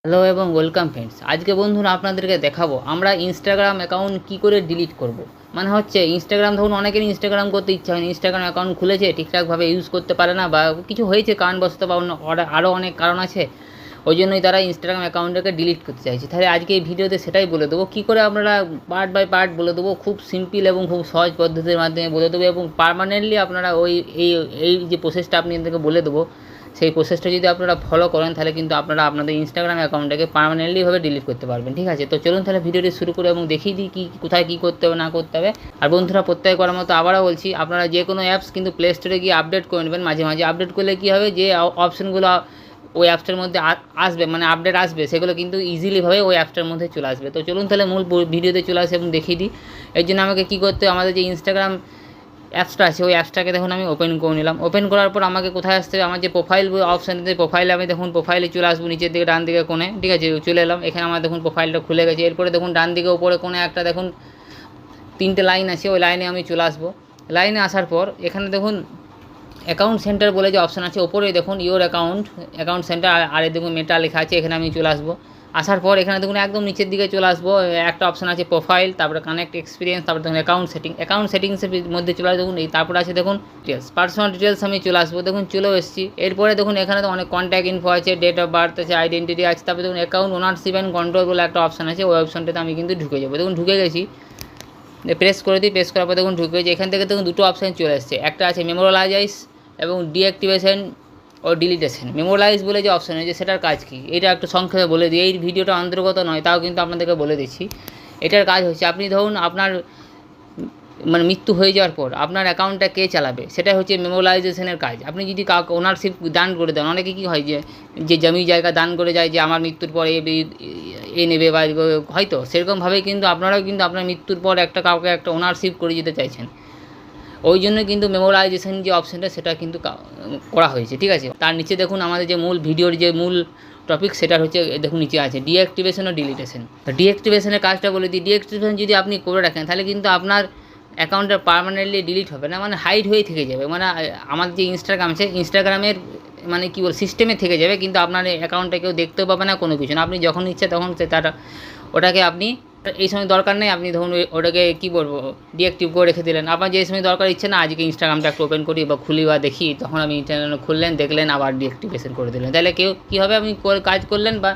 Hello এবং welcome friends. আজকে বন্ধুরা আপনাদেরকে দেখাবো আমরা ইনস্টাগ্রাম অ্যাকাউন্ট কী করে ডিলিট করব। মানে হচ্ছে ইনস্টাগ্রাম, ধরুন অনেকেরই ইনস্টাগ্রাম করতে ইচ্ছা হয়, ইনস্টাগ্রাম অ্যাকাউন্ট খুলেছে ঠিকঠাকভাবে ইউজ করতে পারে না, বা কিছু হয়েছে কারণবশত, বা অন্য আরও অনেক কারণ আছে, ওই জন্যই তারা ইনস্টাগ্রাম অ্যাকাউন্টটাকে ডিলিট করতে চাইছে। তাহলে আজকে এই ভিডিওতে সেটাই বলে দেবো, কী করে আপনারা পার্ট বাই পার্ট বলে দেবো, খুব সিম্পল এবং খুব সহজ পদ্ধতির মাধ্যমে বলে দেবো, এবং পার্মানেন্টলি আপনারা এই এই যে প্রসেসটা আপনাদেরকে বলে দেবো, সেই প্রসেসটা যদি আপনারা ফলো করেন তাহলে কিন্তু আপনারা আপনাদের ইনস্টাগ্রাম অ্যাকাউন্টটাকে পার্মানেন্টলিভাবে ডিলিট করতে পারবেন। ঠিক আছে, তো চলুন তাহলে ভিডিওটি শুরু করে এবং দেখিয়ে দিই কোথায় কী করতে হবে না করতে হবে। আর বন্ধুরা, প্রত্যেক করার মতো আবারও বলছি, আপনারা যে কোনো অ্যাপস কিন্তু প্লে স্টোরে গিয়ে আপডেট করে নেবেন। মাঝে মাঝে আপডেট করলে কী হবে, যে অপশানগুলো ওই অ্যাপসটার মধ্যে আসবে, মানে আপডেট আসবে, সেগুলো কিন্তু ইজিলিভাবে ওই অ্যাপসটার মধ্যে চলে আসবে। তো চলুন তাহলে মূল ভিডিওতে চলে আসে এবং দেখিয়ে দিই। এর জন্য আমাকে কী করতে হবে, আমাদের যে ইনস্টাগ্রাম অ্যাপসটা আছে ওই অ্যাপসটাকে দেখুন আমি ওপেন করে নিলাম। ওপেন করার পর আমাকে কোথায় আসতে হবে, আমার যে প্রোফাইল অপশানটাতে, প্রোফাইলে আমি দেখুন প্রোফাইলে চলে আসবো, নিচের দিকে ডান দিকে কোণে। ঠিক আছে, চলে এলাম, এখানে আমার দেখুন প্রোফাইলটা খুলে গেছে। এরপরে দেখুন ডান দিকে উপরে কোণে একটা দেখুন 3টে লাইন আছে, ওই লাইনে আমি চলে আসবো। লাইনে আসার পর এখানে দেখুন অ্যাকাউন্ট সেন্টার বলে যে অপশান আছে, ওপরে দেখুন ইওর অ্যাকাউন্ট সেন্টার, আর দেখুন মেটা লেখা আছে, এখানে আমি চলে আসবো। আসার পর এখানে দেখুন একদম নিচের দিকে চলে আসবো, একটা অপশান আছে প্রোফাইল, তারপরে কানেক্ট এক্সপিরিয়েন্স, তারপরে দেখুন অ্যাকাউন্ট সেটিংসের মধ্যে চলে আসবে দেখুন। তারপরে আছে দেখুন ডিটেলস, পার্সোনাল ডিটেলস, আমি চলে আসবো, দেখুন চলেও এসেছি। এরপরে দেখুন এখানে তো অনেক কন্ট্যাক্ট ইনফো আছে, ডেট অফ বার্থ আছে, আইডেন্টিটি আছে, তারপরে দেখুন অ্যাকাউন্ট ওনারশিপ অ্যান্ড কন্ট্রোল বলে একটা অপশান আছে, ওই অপশানটাতে আমি কিন্তু ঢুকে যাবো। দেখুন ঢুকে গেছি, প্রেস করে দিই, প্রেস করার পর দেখুন ঢুকে গেছি। এখান থেকে দেখুন দুটো অপশান চলে এসছে, একটা আছে মেমোরালাইজ এবং ডিঅ্যাক্টিভেশন ও ডিলিটেশন। মেমোরালাইজ বলে যে অপশান আছে সেটার কাজ কী, এটা একটু সংক্ষেপে বলে দিই। এই ভিডিওটা অন্তর্গত নয়, তাও কিন্তু আপনাদেরকে বলে দিচ্ছি। এটার কাজ হচ্ছে, আপনি ধরুন আপনার মানে মৃত্যু হয়ে যাওয়ার পর আপনার অ্যাকাউন্টটা কে চালাবে, সেটা হচ্ছে মেমোরালাইজেশনের কাজ। আপনি যদি কাউকে ওনারশিপ দান করে দেন, অনেকে কী হয় যে জমি জায়গা দান করে যায়, যে আমার মৃত্যুর পর এ নেবে বা হয়তো সেরকমভাবেই কিন্তু আপনারাও কিন্তু আপনার মৃত্যুর পর কাউকে একটা ওনারশিপ করে যেতে চাইছেন। ওই জন্য কিন্তু মেমোরাইজেশন যে অপশানটা সেটা কিন্তু করা হয়েছে। ঠিক আছে, তার নিচে দেখুন আমাদের যে মূল ভিডিওর যে মূল টপিক, সেটা হচ্ছে দেখুন নিচে আছে ডিঅ্যাক্টিভেশন ও ডিলিটেশন। ডিঅ্যাক্টিভেশনের কাজটা বলে দিই। ডিঅ্যাক্টিভেশন যদি আপনি করে রাখেন তাহলে কিন্তু আপনার অ্যাকাউন্টটা পার্মানেন্টলি ডিলিট হবে না, মানে হাইড হয়ে থেকে যাবে। মানে আমাদের যে ইনস্টাগ্রাম আছে, ইনস্টাগ্রামের মানে কী বল সিস্টেমে থেকে যাবে, কিন্তু আপনার অ্যাকাউন্টটা কেউ দেখতেও পাবে না, কোনো কিছু না। আপনি যখন ইচ্ছে তখন ওটাকে আপনি এই সময় দরকার নেই, আপনি ধরুন ওটাকে কী বলবো ডিঅ্যাক্টিভ করে রেখে দিলেন। আপনার যে সময় দরকার ইচ্ছে না, আজকে ইনস্টাগ্রামটা একটু ওপেন করি বা খুলি বা দেখি, তখন আমি ইনস্টাগ্রাম খুললেন, দেখলেন, আবার ডিঅ্যাক্টিভেশন করে দিলেন। তাহলে কেউ কী হবে, আপনি কাজ করলেন বা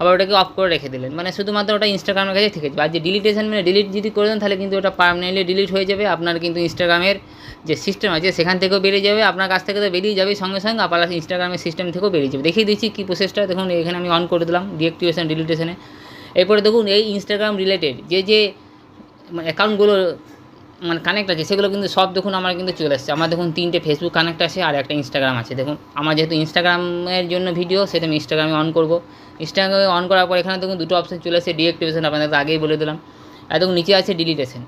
আবার ওটাকে অফ করে রেখে দিলেন, মানে শুধুমাত্র ওটা ইনস্টাগ্রামের কাছে থেকে যাবে। আর যে ডিলিটেশন মানে ডিলিট যদি করে দেন তাহলে কিন্তু ওটা পার্মানেন্টলি ডিলিট হয়ে যাবে। আপনার কিন্তু ইনস্টাগ্রামের যে সিস্টেম আছে সেখান থেকেও বেরিয়ে যাবে, আপনার কাছ থেকে তো বেরিয়ে যাবে সঙ্গে সঙ্গে, আবার ইনস্টাগ্রামের সিস্টেম থেকেও বেরিয়ে যাবে। দেখিয়ে দিচ্ছি কী প্রসেসটা। দেখুন এখানে আমি অন করে দিলাম ডিঅ্যাক্টিভেশন ডিলিটেশনে। এরপরে দেখুন এই ইনস্টাগ্রাম রিলেটেড যে অ্যাকাউন্টগুলো মানে কানেক্ট আছে, সেগুলো কিন্তু সব দেখুন আমার কিন্তু চলে আসছে। আমার দেখুন 3টে ফেসবুক কানেক্ট আছে আর একটা ইনস্টাগ্রাম আছে। দেখুন আমার যেহেতু ইনস্টাগ্রামের জন্য ভিডিও, সেটা আমি ইনস্টাগ্রামে অন করবো। ইনস্টাগ্রামে অন করার পর এখানে দেখুন দুটো অপশান চলে আসছে, ডিঅ্যাক্টিভেশন, আপনাদের আগেই বলে দিলাম। আর দেখুন নিচে আছে ডিলিটেশন।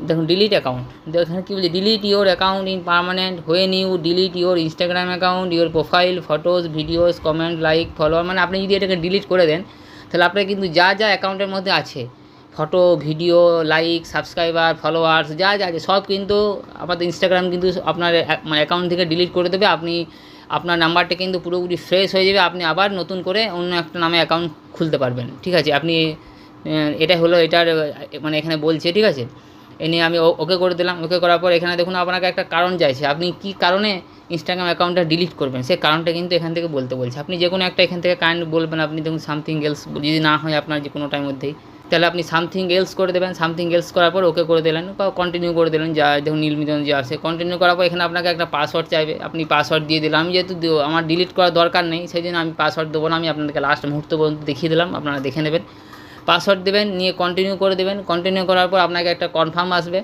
দেখুন ডিলিট অ্যাকাউন্ট, এখানে কী বলছে, delete your account in permanent when you delete your Instagram account, your profile, photos, videos, comment, like, follower. মানে আপনি যদি এটাকে ডিলিট করে দেন তাহলে আপনার কিন্তু যা যা অ্যাকাউন্টের মধ্যে আছে, photo, video, like, subscriber, followers, যা যা আছে সব কিন্তু আমাদের ইনস্টাগ্রাম কিন্তু আপনার মানে অ্যাকাউন্ট থেকে ডিলিট করে দেবে। আপনি আপনার নাম্বারটা কিন্তু পুরোপুরি ফ্রেশ হয়ে যাবে, আপনি আবার নতুন করে অন্য একটা নামে অ্যাকাউন্ট খুলতে পারবেন। ঠিক আছে, আপনি এটা হলো এটার মানে এখানে বলছে। ঠিক আছে, এ নিয়ে আমি ওকে করে দিলাম। ওকে করার পর এখানে দেখুন আপনাকে একটা কারণ চাইছে, আপনি কী কারণে ইনস্টাগ্রাম অ্যাকাউন্টটা ডিলিট করবেন, সেই কারণটা কিন্তু এখান থেকে বলতে বলছে। আপনি যে কোনো একটা এখান থেকে কাইন্ড বলবেন। আপনি দেখুন সামথিং এলস, যদি না হয় আপনার যে কোনোটার মধ্যেই, তাহলে আপনি সামথিং এলস করে দেবেন। সামথিং এলস করার পর ওকে করে দিলেন বা কন্টিনিউ করে দিলেন, যা দেখুন নীলমিদন যে আছে। কন্টিনিউ করার পর এখানে আপনাকে একটা পাসওয়ার্ড চাইবে, আপনি পাসওয়ার্ড দিয়ে দিলাম। আমি যেহেতু আমার ডিলিট করার দরকার নেই, সেই জন্য আমি পাসওয়ার্ড দেবো না। আমি আপনাদেরকে লাস্ট মুহূর্ত পর্যন্ত দেখিয়ে দিলাম, আপনারা দেখে নেবেন। পাসওয়ার্ড দেবেন, নিয়ে কন্টিনিউ করে দেবেন। কন্টিনিউ করার পর আপনাকে একটা কনফার্ম আসবে,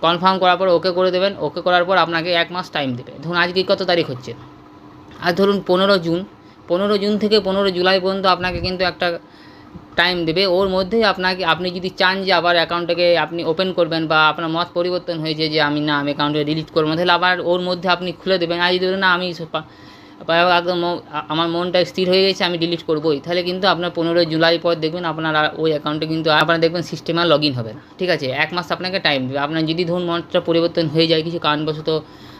কনফার্ম করার পর ওকে করে দেবেন। ওকে করার পর আপনাকে 1 মাস টাইম দেবে। ধরুন আজকে কত তারিখ হচ্ছে, আর ধরুন 15 জুন। 15 জুন থেকে 15 জুলাই পর্যন্ত আপনাকে কিন্তু একটা টাইম দেবে। ওর মধ্যেই আপনি যদি চান যে আবার অ্যাকাউন্টটাকে আপনি ওপেন করবেন, বা আপনার মত পরিবর্তন হয়েছে যে আমি অ্যাকাউন্টটা ডিলিট করবো, তাহলে আবার ওর মধ্যে আপনি খুলে দেবেন। আর যদি না আমি একদম আমার মনটা স্থির হয়ে গেছে আমি ডিলিট করবোই, তাহলে কিন্তু আপনার 15 জুলাই পর দেখবেন আপনার ওই অ্যাকাউন্টে কিন্তু আপনারা দেখবেন সিস্টেমে আর লগ ইন হবে না। ঠিক আছে, 1 মাস আপনাকে টাইম দেবে। আপনার যদি ধরুন মতটা পরিবর্তন হয়ে যায়, কিছু কারণবশত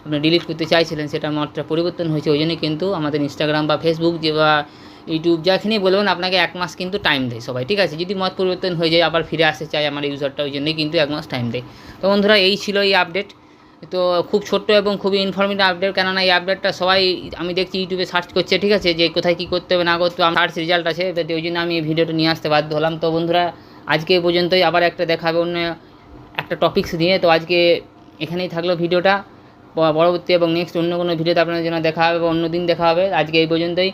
আপনি ডিলিট করতে চাইছিলেন, সেটা মতটা পরিবর্তন হয়েছে, ওই জন্যই কিন্তু আমাদের ইনস্টাগ্রাম বা ফেসবুক বা ইউটিউব যেখানেই বলবেন আপনাকে 1 মাস কিন্তু টাইম দেয় সবাই, ঠিক আছে। যদি মত পরিবর্তন হয়ে যায় আবার ফিরে আসতে চায় আমার ইউজারটা, ওই জন্যই কিন্তু 1 মাস টাইম দেয়। তো বন্ধুরা এই ছিল এই আপডেট। তো খুব ছোট্ট এবং খুবই ইনফরমেটিভ আপডেট, কেননা এই আপডেটটা সবাই আমি দেখছি ইউটিউবে সার্চ করছে, ঠিক আছে, যে কোথায় কী করতে হবে না করতে হবে, সার্চ রেজাল্ট আছে, তো ওই জন্য আমি এই ভিডিওটা নিয়ে আসতে বাধ্য হলাম। তো বন্ধুরা আজকে এই পর্যন্তই, আবার একটা দেখা হবে অন্য একটা টপিকস নিয়ে। তো আজকে এখানেই থাকলো ভিডিওটা, পরবর্তী এবং নেক্সট অন্য কোনো ভিডিওতে আপনাদের জন্য দেখা হবে বা অন্য দিন দেখা হবে। আজকে এই পর্যন্তই,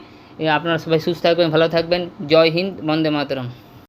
আপনারা সবাই সুস্থ থাকবেন, ভালো থাকবেন। জয় হিন্দ, বন্দে মাতরম।